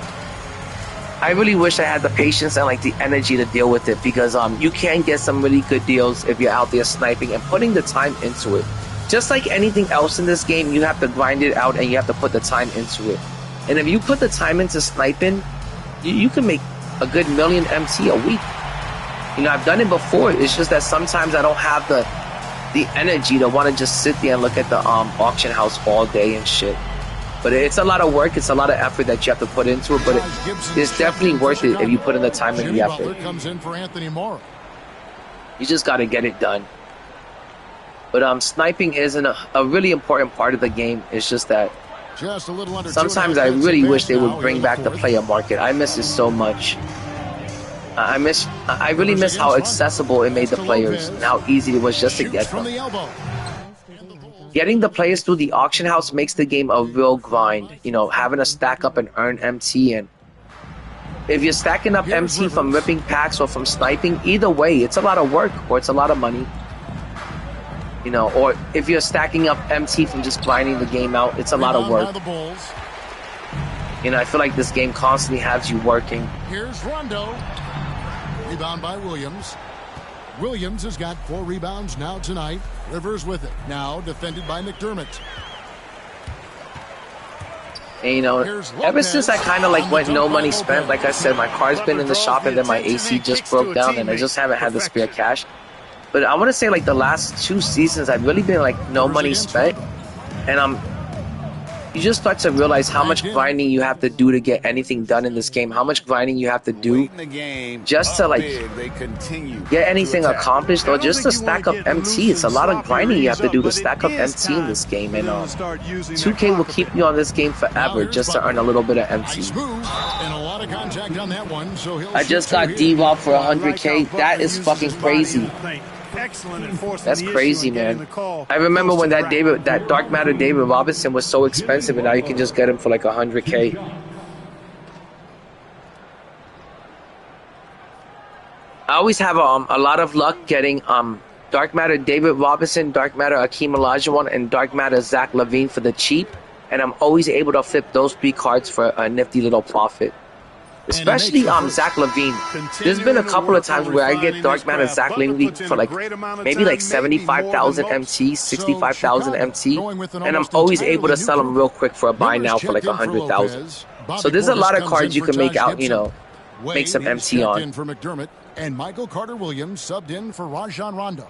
I really wish I had the patience and like the energy to deal with it, because you can get some really good deals if you're out there sniping and putting the time into it. Just like anything else in this game, you have to grind it out and you have to put the time into it. And if you put the time into sniping, you can make a good million MT a week. You know, I've done it before. It's just that sometimes I don't have the energy to want to just sit there and look at the auction house all day and shit. But it's a lot of work. It's a lot of effort that you have to put into it. But it's definitely worth it if you put in the time and the effort. Comes in for Anthony Morrow. You just got to get it done. But sniping isn't a really important part of the game. It's just that Just a little under sometimes I really wish they would bring back the player market. I miss it so much. I really miss how accessible it made the players and how easy it was just to get them. Getting the players through the auction house makes the game a real grind. You know, having to stack up and earn MT, and if you're stacking up MT from ripping packs or from sniping, either way, it's a lot of work or it's a lot of money. You know, or if you're stacking up MT from just grinding the game out, it's a lot of work. You know, I feel like this game constantly has you working. Here's Rondo. Rebound by Williams. Williams has got 4 rebounds now tonight. Rivers with it. Now defended by McDermott. And, you know, ever since I kind of like went no money spent, like I said, my car's been in the shop and then my AC just broke down and I just haven't had the spare cash. But I want to say like the last 2 seasons, I've really been like no money spent. And you just start to realize how much grinding you have to do to get anything done in this game. How much grinding you have to do just to like get anything accomplished or just to stack up MT. It's a lot of grinding you have to do to stack up MT in this game. And 2K will keep you on this game forever just to earn a little bit of MT. I just got D-Rob for 100K. That is fucking crazy. That's crazy, man. I remember when that Dark Matter David Robinson was so expensive, and now you can just get him for like 100K. I always have a lot of luck getting Dark Matter David Robinson, Dark Matter Akeem Olajuwon, and Dark Matter Zach LaVine for the cheap, and I'm always able to flip those 3 cards for a nifty little profit. Especially Zach LaVine. There's been a couple of times where I get Dark Matter Zach LaVine for like maybe like 75,000 MT, 65,000 MT, and I'm always able to sell them real quick for a buy now for like 100,000. So there's a lot of cards you can make out, you know, make some MT on. For McDermott and Michael Carter-Williams subbed in for Rajon Rondo.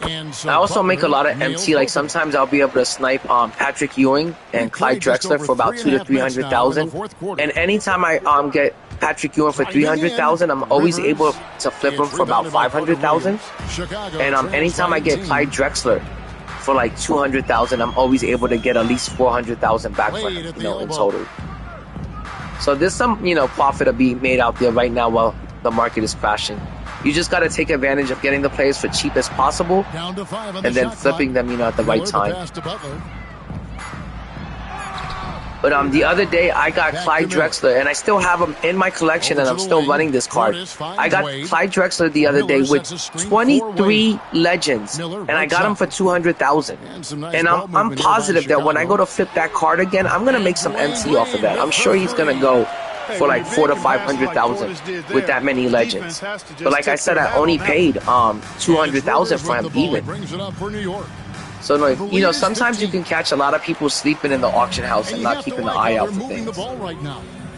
I also make a lot of MT. Like sometimes I'll be able to snipe Patrick Ewing and Clyde Drexler for about 200,000 to 300,000. And anytime I get Patrick Ewing for 300,000, I'm always able to flip him for about 500,000. And anytime I get Clyde Drexler for like 200,000, I'm always able to get at least 400,000 back for him, you know, in total. So there's some, you know, profit to be made out there right now while the market is crashing. You just got to take advantage of getting the players for cheap as possible and then flipping them, you know, at the right time. But the other day I got Clyde Drexler, and I still have him in my collection, and I'm still running this card. I got Clyde Drexler the other day with 23 legends, and I got him for 200,000. And I'm positive that when I go to flip that card again, I'm gonna make some MT off of that. I'm sure he's gonna go for like 400,000 to 500,000 with that many legends. But like I said, I only paid 200,000 for him even. So like, you know, sometimes you can catch a lot of people sleeping in the auction house and not keeping the eye out for things.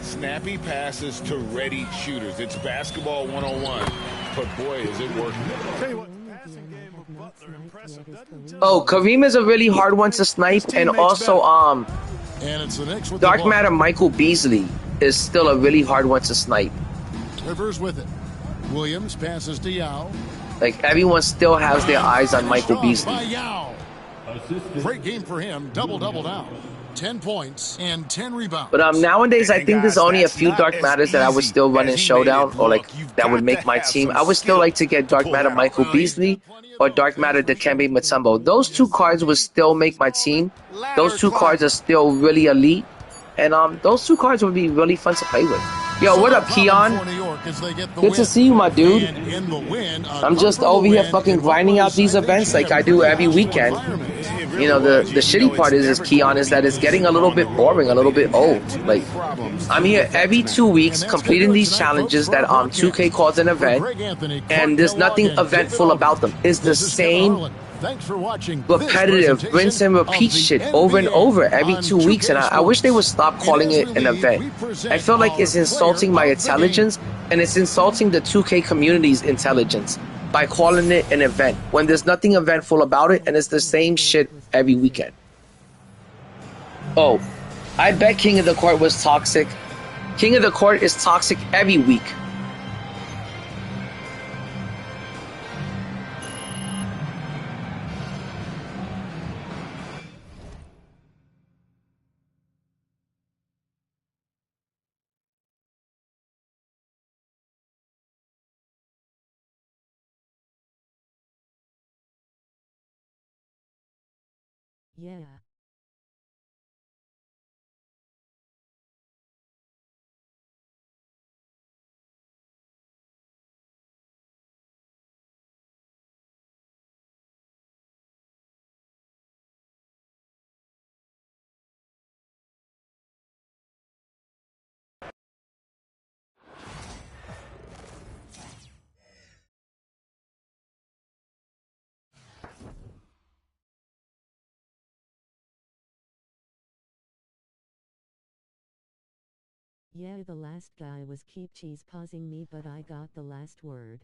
Snappy passes to ready shooters. It's basketball 101, but boy, is it working. Oh, Kareem is a really hard one to snipe, and also Dark Matter Michael Beasley is still a really hard one to snipe. Rivers with it. Williams passes to Yao. Like everyone still has their eyes on Michael Beasley. Great game for him. Double-double now. 10 points and 10 rebounds. But nowadays, I think there's only a few Dark Matters that I would still run in Showdown, or like that would make my team. I would still like to get Dark Matter Michael Beasley or Dark Matter Dikembe Mutombo. Those 2 cards would still make my team. Those 2 cards are still really elite, and those 2 cards would be really fun to play with. Yo, what up, Keon? Good to see you, my dude. I'm just over here fucking grinding out these events like I do every weekend. You know, the shitty part is Keon, is that it's getting a little bit boring, a little bit old. Like, I'm here every 2 weeks completing these challenges that 2K calls an event, and there's nothing eventful about them. It's the same Thanks for watching. Repetitive, rinse and repeat shit over and over every 2 weeks, and I wish they would stop calling it an event. I feel like it's insulting my intelligence, and it's insulting the 2K community's intelligence by calling it an event when there's nothing eventful about it, and it's the same shit every weekend. Oh, I bet King of the Court was toxic. King of the Court is toxic every week. Yeah. Yeah, the last guy was keep cheese pausing me, but I got the last word.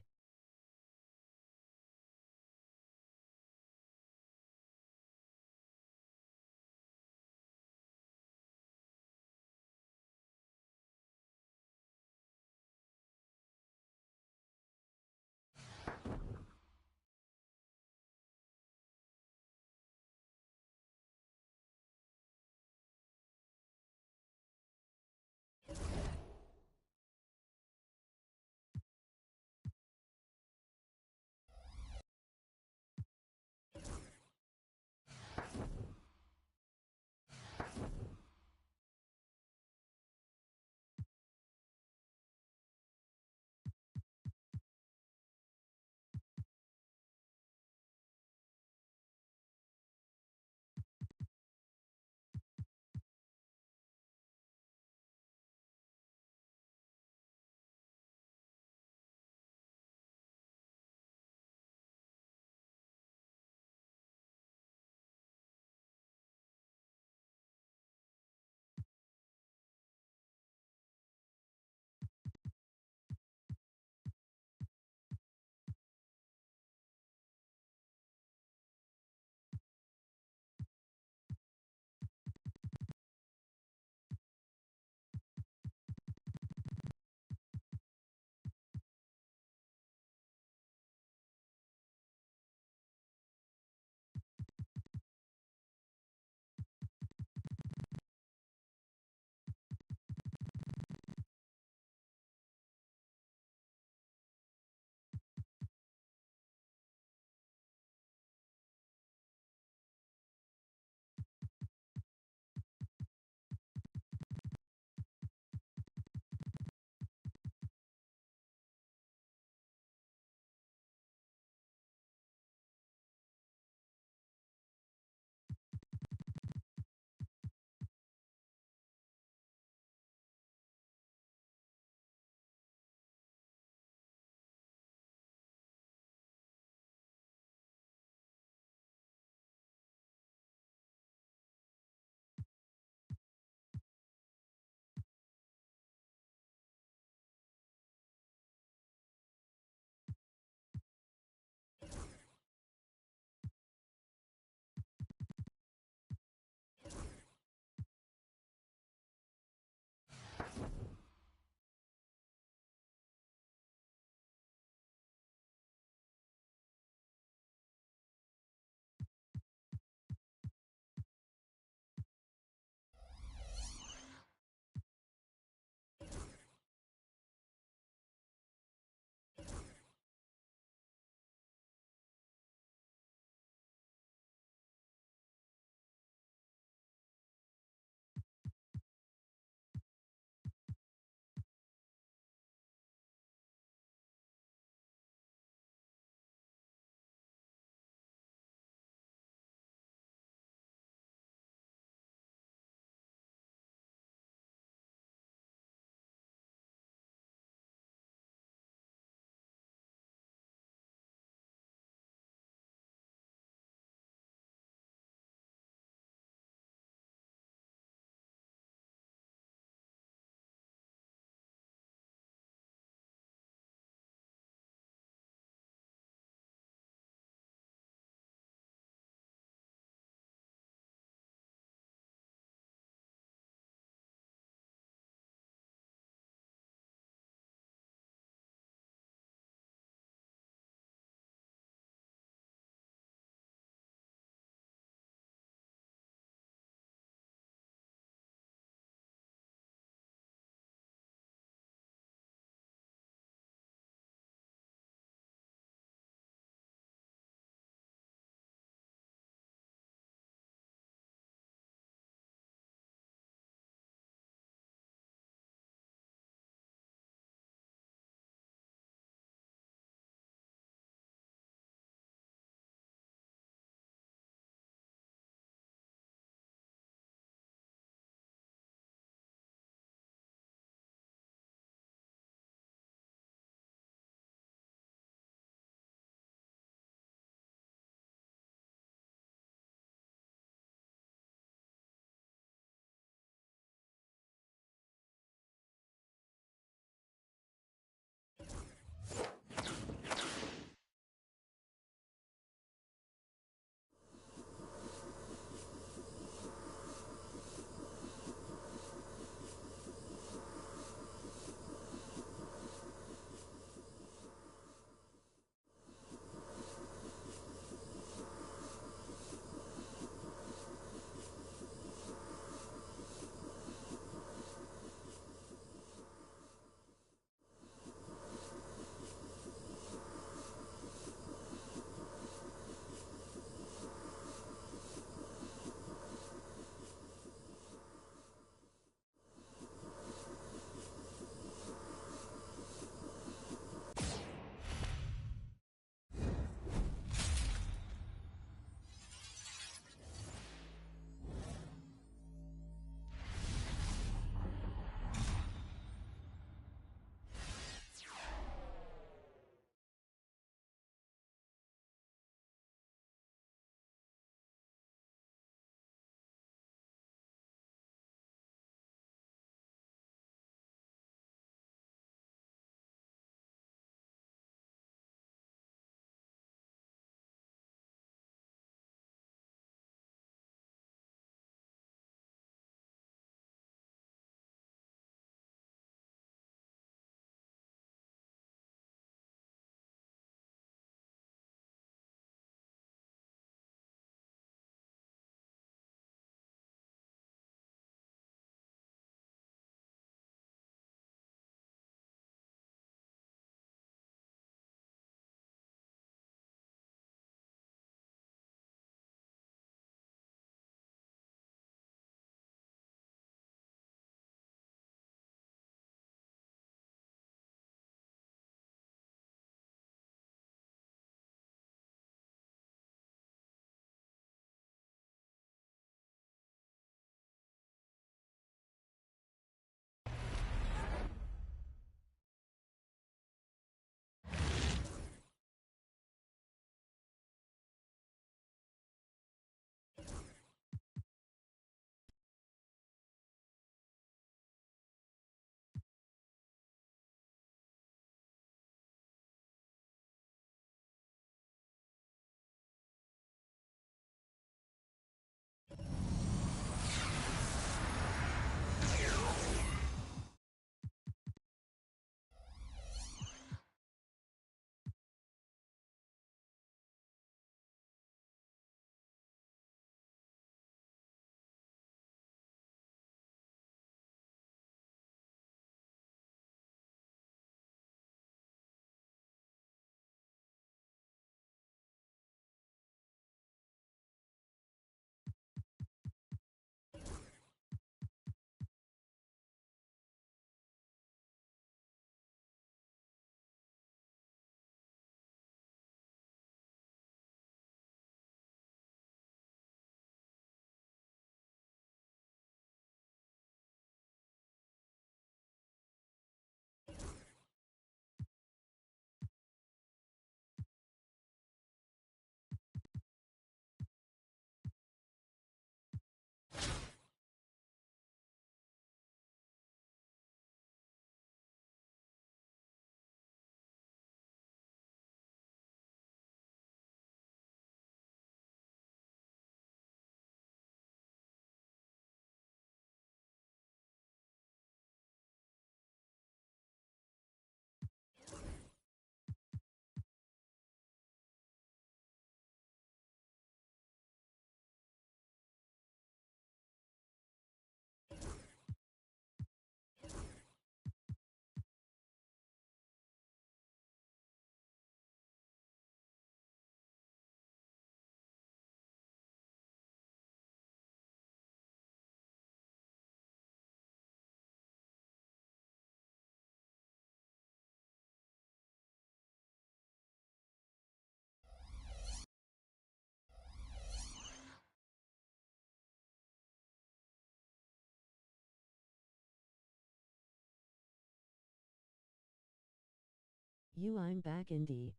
I'm back in D.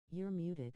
You're muted.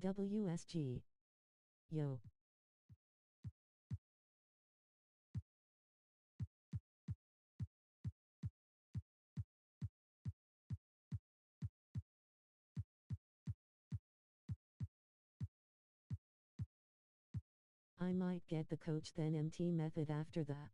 WSG. Yo. I might get the coach then MT method after that.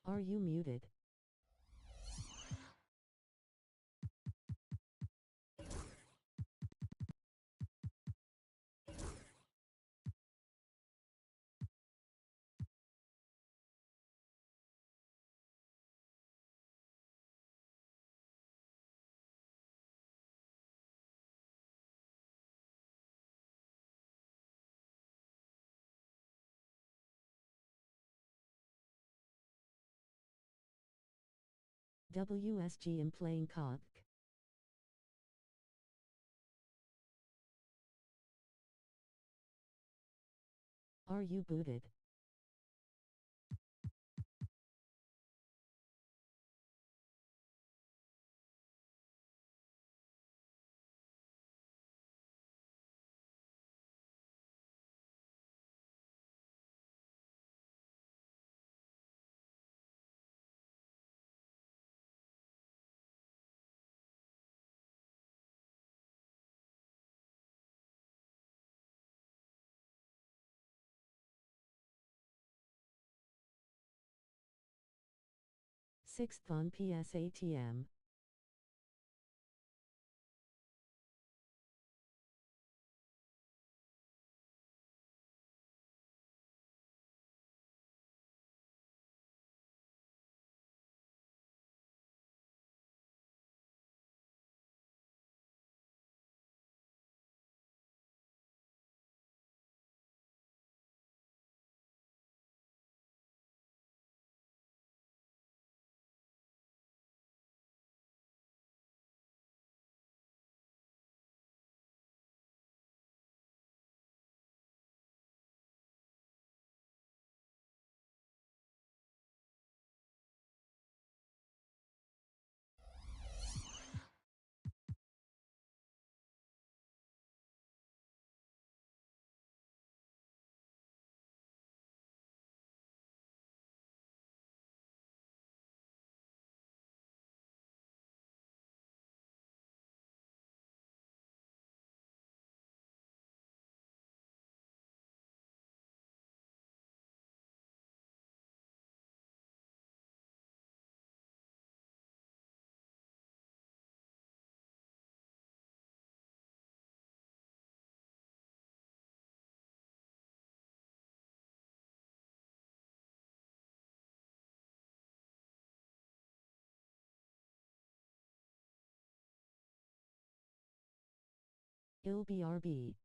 Are you muted? WSG am playing COD. Are you booted? 6th on PSATM. ILBRB.